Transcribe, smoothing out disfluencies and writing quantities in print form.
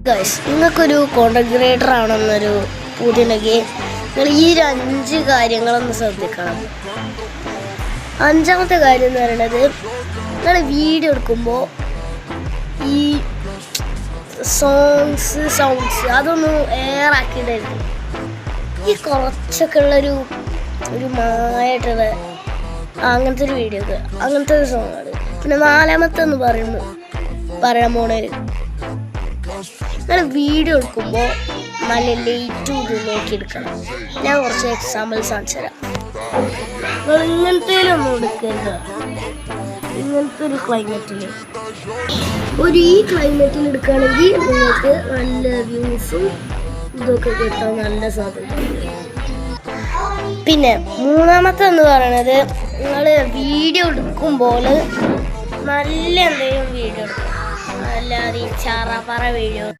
Guys, നിങ്ങൾക്കൊരു content creator ആണെന്നൊരു പൂതിയുണ്ടെങ്കിൽ നിങ്ങൾ ഈ 5 കാര്യങ്ങളൊന്ന് ശ്രദ്ധിക്കണം. 5ാമത്തെ കാര്യം എന്ന് പറയുന്നത്, നിങ്ങൾ വീഡിയോ എടുക്കുമ്പോൾ ഈ സൗണ്ട്സ് അതൊന്നും ആക്കിയിടരുത്. ഈ കുറച്ചൊക്കെ ഉള്ളൊരു മായായിട്ടുള്ള അങ്ങനത്തെ ഒരു വീഡിയോ ഒക്കെ, അങ്ങനത്തെ ഒരു സോങ്ങാണ്. പിന്നെ 4ാമത്തെ എന്ന് പറയാൻ പോണത്, നിങ്ങൾ വീഡിയോ എടുക്കുമ്പോൾ നല്ല ലൈറ്റ് നോക്കി എടുക്കണം. ഞാൻ കുറച്ച് എക്സാമ്പിൾസ് കാണിച്ചു തരാം. നിങ്ങൾ ഇങ്ങനത്തേലൊന്നും എടുക്കരുത്. ഇങ്ങനത്തെ ഒരു ക്ലൈമറ്റിൽ ഈ ക്ലൈമറ്റിൽ എടുക്കുകയാണെങ്കിൽ നിങ്ങൾക്ക് നല്ല വ്യൂസും ഇതൊക്കെ കിട്ടാൻ നല്ല സാധ്യതയുണ്ട്. പിന്നെ 3ാമത്തെ എന്ന് പറയുന്നത്, നിങ്ങൾ വീഡിയോ എടുക്കുമ്പോൾ നല്ല എന്തെങ്കിലും വീഡിയോ എടുക്കണം. അല്ലാതെ ഈ ചാറാപ്പാറ വീഡിയോ